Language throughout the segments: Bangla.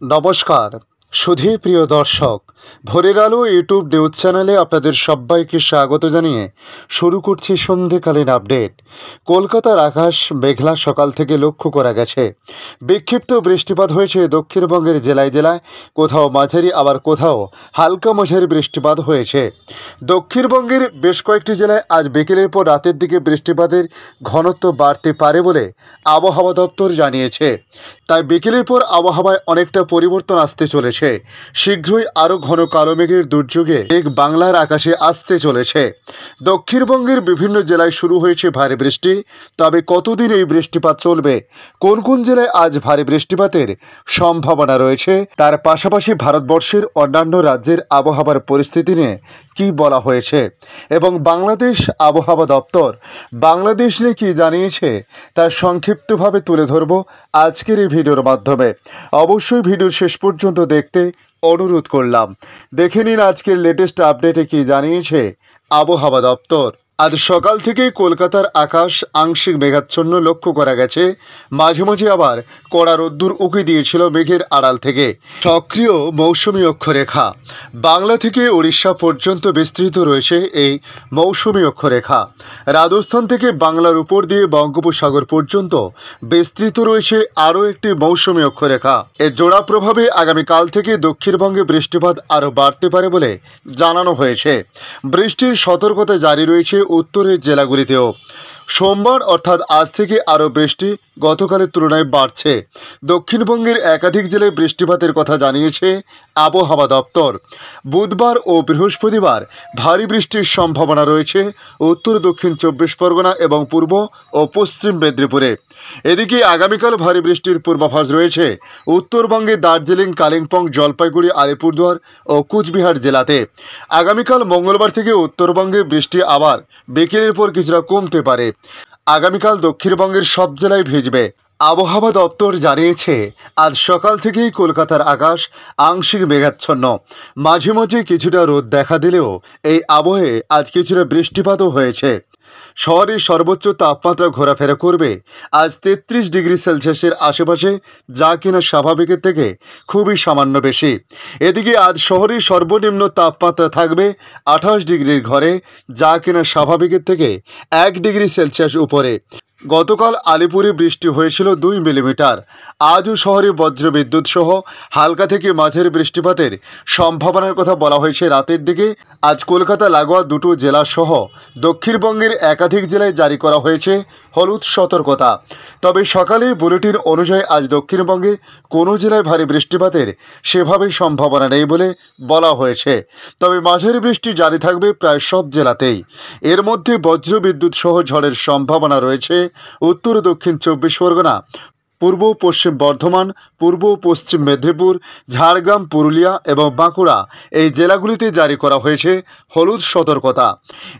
নমস্কার সুধী প্রিয় দর্শক, ভোরের আলো ইউটিউব নিউজ চ্যানেলে আপনাদের সবাইকে স্বাগত জানিয়ে শুরু করছি সন্ধেকালীন আপডেট। কলকাতার আকাশ মেঘলা সকাল থেকে লক্ষ্য করা গেছে। বিক্ষিপ্ত বৃষ্টিপাত হয়েছে দক্ষিণবঙ্গের জেলায় জেলায়, কোথাও মাঝারি আবার কোথাও হালকা মাঝারি বৃষ্টিপাত হয়েছে। দক্ষিণবঙ্গের বেশ কয়েকটি জেলায় আজ বিকেলের পর রাতের দিকে বৃষ্টিপাতের ঘনত্ব বাড়তে পারে বলে আবহাওয়া দপ্তর জানিয়েছে। তাই বিকেলের পর আবহাওয়ায় অনেকটা পরিবর্তন আসতে চলেছে। শীঘ্রই আরও ঘন কালো মেঘের দুর্যোগে মেঘ বাংলার আকাশে আসতে চলেছে। দক্ষিণবঙ্গের বিভিন্ন জেলায় শুরু হয়েছে ভারী বৃষ্টি। তবে কতদিন এই বৃষ্টিপাত চলবে, কোন কোন জেলায় আজ ভারী বৃষ্টিপাতের সম্ভাবনা রয়েছে, তার পাশাপাশি ভারতবর্ষের অন্যান্য রাজ্যের আবহাওয়ার পরিস্থিতি নিয়ে কী বলা হয়েছে এবং বাংলাদেশ আবহাওয়া দপ্তর বাংলাদেশ নিয়ে কী জানিয়েছে, তার সংক্ষিপ্তভাবে তুলে ধরব আজকের এই ভিডিওর মাধ্যমে। অবশ্যই ভিডিওর শেষ পর্যন্ত দেখতে অনুরোধ করলাম। দেখে নিন আজকের লেটেস্ট আপডেটে কী জানিয়েছে আবহাওয়া দপ্তর। আজ সকাল থেকেই কলকাতার আকাশ আংশিক মেঘাচ্ছন্ন লক্ষ্য করা গেছে। মাঝে মাঝে আবার কড়া রোদ্দুর উঁকি দিয়েছিল মেঘের আড়াল থেকে। সক্রিয় মৌসুমি অক্ষরেখা বাংলা থেকে উড়িষ্যা পর্যন্ত বিস্তৃত রয়েছে। এই মৌসুমি অক্ষরেখা রাজস্থান থেকে বাংলার উপর দিয়ে বঙ্গোপসাগর পর্যন্ত বিস্তৃত রয়েছে আরও একটি মৌসুমি অক্ষরেখা। এর জোড়া প্রভাবে আগামীকাল থেকে দক্ষিণবঙ্গে বৃষ্টিপাত আরও বাড়তে পারে বলে জানানো হয়েছে। বৃষ্টির সতর্কতা জারি রয়েছে উত্তরের জেলাগুলিতেও। সোমবার অর্থাৎ আজ থেকে আরও বৃষ্টি গতকালের তুলনায় বাড়ছে। দক্ষিণবঙ্গের একাধিক জেলায় বৃষ্টিপাতের কথা জানিয়েছে আবহাওয়া দপ্তর। বুধবার ও বৃহস্পতিবার ভারী বৃষ্টির সম্ভাবনা রয়েছে উত্তর দক্ষিণ 24 পরগনা এবং পূর্ব ও পশ্চিম মেদিনীপুরে। এদিকে আগামীকাল ভারী বৃষ্টির পূর্বাভাস রয়েছে উত্তরবঙ্গে দার্জিলিং, কালিম্পং, জলপাইগুড়ি, আলিপুরদুয়ার ও কুচবিহার জেলাতে। আগামীকাল মঙ্গলবার থেকে উত্তরবঙ্গে বৃষ্টি আবার বিকেলের পর কিছুটা কমতে পারে। আগামীকাল দক্ষিণবঙ্গের সব জেলায় ভিজবে। আবহাওয়া দপ্তর জানিয়েছে আজ সকাল থেকেই কলকাতার আকাশ আংশিক মেঘাচ্ছন্ন, মাঝে মাঝে কিছুটা রোদ দেখা দিলেও এই আবহে আজ কিছুটা বৃষ্টিপাতও হয়েছে। শহরের সর্বোচ্চ তাপমাত্রা ঘোরাফেরা করবে আজ 33 ডিগ্রি সেলসিয়াসের আশেপাশে, যা কিনা স্বাভাবিকের থেকে খুবই সামান্য বেশি। এদিকে আজ শহরের সর্বনিম্ন তাপমাত্রা থাকবে 28 ডিগ্রির ঘরে, যা কিনা স্বাভাবিকের থেকে 1 ডিগ্রি সেলসিয়াস উপরে। গতকাল আলিপুরে বৃষ্টি হয়েছিল 2 মিলিমিটার। আজও শহরে বজ্রবিদ্যুৎ সহ হালকা থেকে মাঝারি বৃষ্টিপাতের সম্ভাবনার কথা বলা হয়েছে রাতের দিকে। আজ কলকাতা লাগোয়া দুটো জেলা সহ দক্ষিণবঙ্গের একাধিক জেলায় জারি করা হয়েছে হলুদ সতর্কতা। তবে সকালের বুলেটিন অনুযায়ী আজ দক্ষিণবঙ্গে কোনো জেলায় ভারী বৃষ্টিপাতের সেভাবে সম্ভাবনা নেই বলে বলা হয়েছে। তবে মাঝারি বৃষ্টি জারি থাকবে প্রায় সব জেলাতেই। এর মধ্যে বজ্রবিদ্যুৎ সহ ঝড়ের সম্ভাবনা রয়েছে উত্তর দক্ষিণ 24 পরগনা, পূর্ব পশ্চিম বর্ধমান, পূর্ব পশ্চিম মেদিনীপুর, ঝাড়গ্রাম, পুরুলিয়া এবং বাঁকুড়া এই জেলাগুলিতে জারি করা হয়েছে হলুদ সতর্কতা।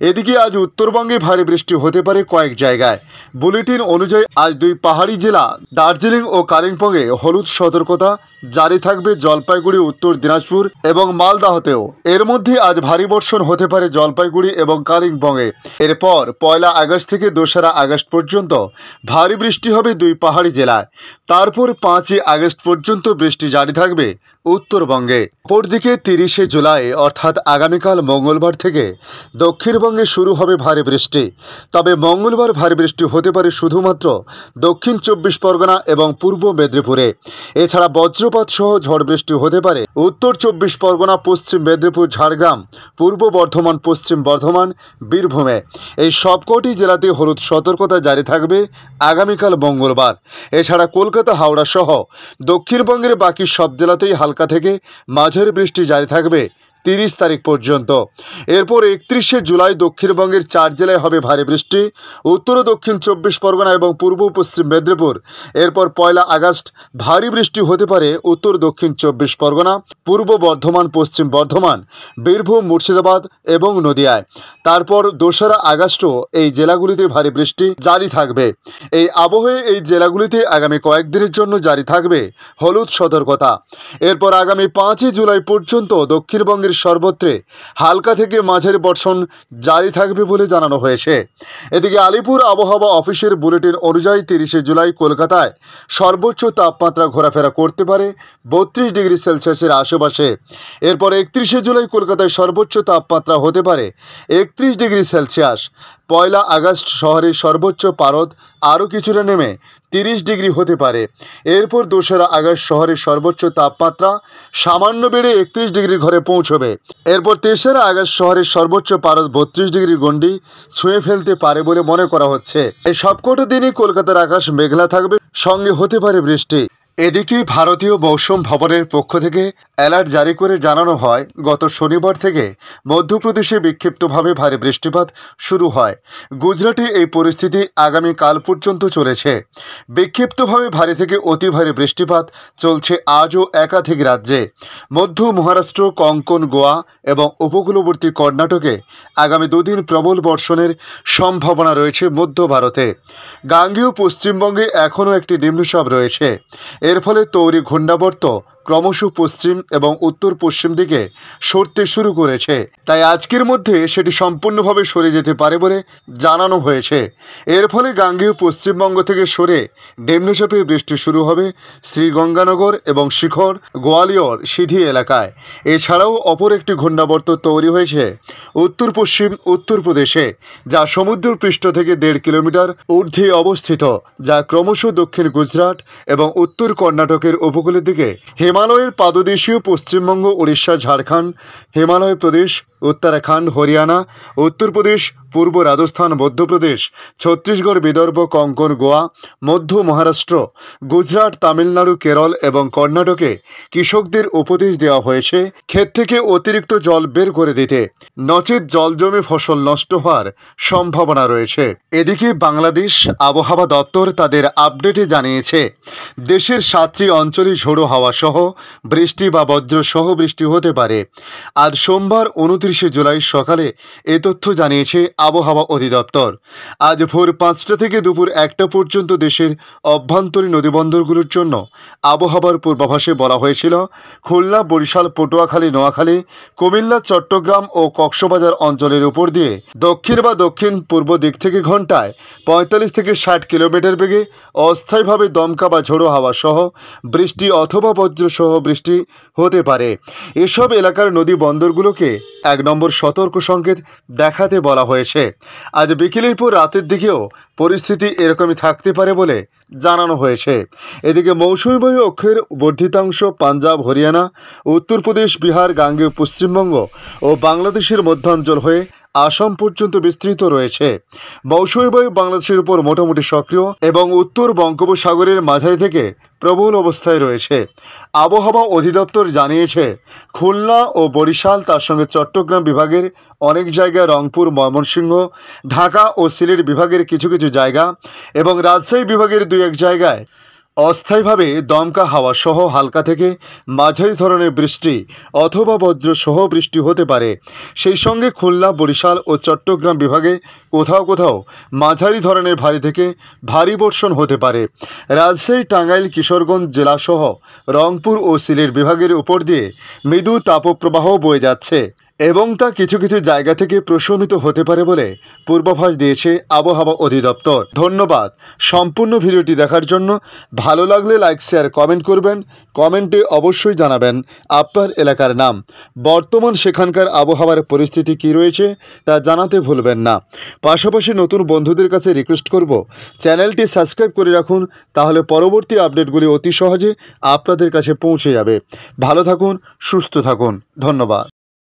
এদিকে আজ উত্তরবঙ্গে ভারী বৃষ্টি হতে পারে কয়েক জায়গায়। বুলেটিন অনুযায়ী আজ 2 পাহাড়ি জেলা দার্জিলিং ও কালিম্পংয়ে হলুদ সতর্কতা জারি থাকবে। জলপাইগুড়ি, উত্তর দিনাজপুর এবং মালদাহতেও। এর মধ্যে আজ ভারী বর্ষণ হতে পারে জলপাইগুড়ি এবং কালিম্পংয়ে। এরপর 1 আগস্ট থেকে 2 আগস্ট পর্যন্ত ভারী বৃষ্টি হবে 2 পাহাড়ি জেলায়। তারপর 5 আগস্ট পর্যন্ত বৃষ্টি জারি থাকবে উত্তরবঙ্গে। অপরদিকে 30 জুলাই অর্থাৎ আগামীকাল মঙ্গলবার থেকে দক্ষিণবঙ্গে শুরু হবে ভারী বৃষ্টি। তবে মঙ্গলবার ভারী বৃষ্টি হতে পারে শুধুমাত্র দক্ষিণ 24 পরগনা এবং পূর্ব মেদিনীপুরে। এছাড়া বজ্রপাত সহ ঝড় বৃষ্টি হতে পারে উত্তর 24 পরগনা, পশ্চিম মেদিনীপুর, ঝাড়গ্রাম, পূর্ব বর্ধমান, পশ্চিম বর্ধমান, বীরভূমে। এই সবকটি জেলাতে হলুদ সতর্কতা জারি থাকবে আগামীকাল মঙ্গলবার। এছাড়া কলকাতা, হাওড়া সহ দক্ষিণবঙ্গের বাকি সব জেলাতেই হালকা থেকে মাঝারি বৃষ্টি জারি থাকবে 30 তারিখ পর্যন্ত। এরপর 31 জুলাই দক্ষিণবঙ্গের 4 জেলায় হবে ভারী বৃষ্টি, উত্তর ও দক্ষিণ 24 পরগনা এবং পূর্ব পশ্চিম মেদিনীপুর। এরপর 1 আগস্ট ভারী বৃষ্টি হতে পারে উত্তর দক্ষিণ 24 পরগনা, পূর্ব বর্ধমান, পশ্চিম বর্ধমান, বীরভূম, মুর্শিদাবাদ এবং নদিয়ায়। তারপর 2 আগস্টও এই জেলাগুলিতে ভারী বৃষ্টি জারি থাকবে। এই আবহে এই জেলাগুলিতে আগামী কয়েকদিনের জন্য জারি থাকবে হলুদ সতর্কতা। এরপর আগামী 5 জুলাই পর্যন্ত দক্ষিণবঙ্গের সর্বত্রে হালকা থেকে মাঝারি বর্ষণ জারি থাকবে বলে জানানো হয়েছে। এদিকে আলিপুর আবহাওয়া অফিসের বুলেটিন অনুযায়ী 30শে জুলাই কলকাতায় সর্বোচ্চ তাপমাত্রা ঘোরাফেরা করতে পারে 32 ডিগ্রি সেলসিয়াসের আশেপাশে। এরপর 31শে জুলাই কলকাতায় সর্বোচ্চ তাপমাত্রা হতে পারে 31 ডিগ্রি সেলসিয়াস। 1 আগস্ট শহরের সর্বোচ্চ পারদ আরও কিছুটা নেমে 30 ডিগ্রি হতে পারে। এরপর 2রা আগস্ট শহরের সর্বোচ্চ তাপমাত্রা সামান্য বেড়ে 31 ডিগ্রির ঘরে পৌঁছবে। এরপর 3রা আগস্ট শহরের সর্বোচ্চ পারদ 32 ডিগ্রির গণ্ডি ছুঁয়ে ফেলতে পারে বলে মনে করা হচ্ছে। এই সবকটা দিনই কলকাতার আকাশ মেঘলা থাকবে, সঙ্গে হতে পারে বৃষ্টি। এদিকে ভারতীয় মৌসুম ভবনের পক্ষ থেকে অ্যালার্ট জারি করে জানানো হয়, গত শনিবার থেকে মধ্যপ্রদেশে বিক্ষিপ্তভাবে ভারী বৃষ্টিপাত শুরু হয়। গুজরাটে এই পরিস্থিতি আগামীকাল পর্যন্ত চলেছে। বিক্ষিপ্তভাবে ভারী থেকে অতি ভারী বৃষ্টিপাত চলছে আজও একাধিক রাজ্যে। মধ্য মহারাষ্ট্র, কোঙ্কণ, গোয়া এবং উপকূলবর্তী কর্ণাটকে আগামী 2 দিন প্রবল বর্ষণের সম্ভাবনা রয়েছে। মধ্য ভারতে গাঙ্গেয় পশ্চিমবঙ্গে এখনও একটি নিম্নচাপ রয়েছে। এর ফলে তৈরি ঘূর্ণাবর্ত ক্রমশ পশ্চিম এবং উত্তর পশ্চিম দিকে সরতে শুরু করেছে। তাই আজকের মধ্যে সেটি সম্পূর্ণভাবে সরে যেতে পারে বলে জানানো হয়েছে। এর ফলে গাঙ্গেয় পশ্চিমবঙ্গ থেকে সরে নিম্নচাপে বৃষ্টি শুরু হবে শ্রীগঙ্গানগর এবং শিখর, গোয়ালিয়র, সিধি এলাকায়। এছাড়াও অপর একটি ঘূর্ণাবর্ত তৈরি হয়েছে উত্তর পশ্চিম উত্তরপ্রদেশে, যা সমুদ্রপৃষ্ঠ থেকে 1.5 কিলোমিটার ঊর্ধ্বে অবস্থিত, যা ক্রমশ দক্ষিণ গুজরাট এবং উত্তর কর্ণাটকের উপকূলের দিকে হিমালয়ের পাদদেশীয় পশ্চিমবঙ্গ, উড়িষ্যা, ঝাড়খণ্ড, হিমালয় প্রদেশ, উত্তরাখণ্ড, হরিয়ানা, উত্তরপ্রদেশ, পূর্ব রাজস্থান, মধ্যপ্রদেশ, ছত্তিশগড়, বিদর্ভ, কোঙ্কণ, গোয়া, মধ্য মহারাষ্ট্র, গুজরাট, তামিলনাড়ু, কেরল এবং কর্ণাটকে কৃষকদের উপদেশ দেওয়া হয়েছে ক্ষেত থেকে অতিরিক্ত জল বের করে দিতে, নচেত জল জমে ফসল নষ্ট হওয়ার সম্ভাবনা রয়েছে। এদিকে বাংলাদেশ আবহাওয়া দপ্তর তাদের আপডেটে জানিয়েছে, দেশের 7টি অঞ্চলে ঝোড়ো হাওয়া সহ বৃষ্টি বা বজ্র সহ বৃষ্টি হতে পারে। আজ সোমবার 29শে জুলাই সকালে এ তথ্য জানিয়েছে আবহাওয়া অধিদপ্তর। আজ ভোর 5টা থেকে দুপুর 1টা পর্যন্ত দেশের অভ্যন্তরীণ নদীবন্দরগুলোর জন্য আবহাওয়ার পূর্বাভাসে বলা হয়েছিল, খুলনা, বরিশাল, পটুয়াখালী, নোয়াখালী, কুমিল্লা, চট্টগ্রাম ও কক্সবাজার অঞ্চলের উপর দিয়ে দক্ষিণ বা দক্ষিণ পূর্ব দিক থেকে ঘন্টায় 45 থেকে 60 কিলোমিটার বেগে অস্থায়ীভাবে দমকা বা ঝোড়ো হাওয়া সহ বৃষ্টি অথবা বজ্র সহ বৃষ্টি হতে পারে। এসব এলাকার নদী বন্দরগুলোকে 1 নম্বর সতর্ক সংকেত দেখাতে বলা হয়েছে। আজ বিকেলের পর রাতের দিকেও পরিস্থিতি এরকমই থাকতে পারে বলে জানানো হয়েছে। এদিকে মৌসুমী বায়ু অক্ষের বর্ধিতাংশ পাঞ্জাব, হরিয়ানা, উত্তরপ্রদেশ, বিহার, গাঙ্গেয় পশ্চিমবঙ্গ ও বাংলাদেশের মধ্যাঞ্চল হয়ে আসাম পর্যন্ত বিস্তৃত রয়েছে। মৌসুমী বায়ু বাংলাদেশের উপর মোটামুটি সক্রিয় এবং উত্তর বঙ্গোপসাগরের মাঝারি থেকে প্রবল অবস্থায় রয়েছে। আবহাওয়া অধিদপ্তর জানিয়েছে, খুলনা ও বরিশাল, তার সঙ্গে চট্টগ্রাম বিভাগের অনেক জায়গায়, রংপুর, ময়মনসিংহ, ঢাকা ও সিলেট বিভাগের কিছু কিছু জায়গা এবং রাজশাহী বিভাগের 2-1 জায়গায় অস্থায়ীভাবে দমকা হাওয়া সহ হালকা থেকে মাঝারি ধরনের বৃষ্টি অথবা বজ্র সহ বৃষ্টি হতে পারে। সেই সঙ্গে খুলনা, বরিশাল ও চট্টগ্রাম বিভাগে কোথাও কোথাও মাঝারি ধরনের ভারী থেকে ভারী বর্ষণ হতে পারে। রাজশাহী, টাঙ্গাইল, কিশোরগঞ্জ জেলাসহ রংপুর ও সিলেট বিভাগের উপর দিয়ে মৃদু তাপপ্রবাহ বয়ে যাচ্ছে এবং তা কিছু কিছু জায়গা থেকে প্রশমিত হতে পারে বলে পূর্বাভাস দিয়েছে আবহাওয়া অধিদপ্তর। ধন্যবাদ সম্পূর্ণ ভিডিওটি দেখার জন্য। ভালো লাগলে লাইক, শেয়ার, কমেন্ট করবেন। কমেন্টে অবশ্যই জানাবেন আপনার এলাকার নাম। বর্তমান সেখানকার আবহাওয়ার পরিস্থিতি কী রয়েছে তা জানাতে ভুলবেন না। পাশাপাশি নতুন বন্ধুদের কাছে রিকোয়েস্ট করব, চ্যানেলটি সাবস্ক্রাইব করে রাখুন, তাহলে পরবর্তী আপডেটগুলি অতি সহজে আপনাদের কাছে পৌঁছে যাবে। ভালো থাকুন, সুস্থ থাকুন। ধন্যবাদ।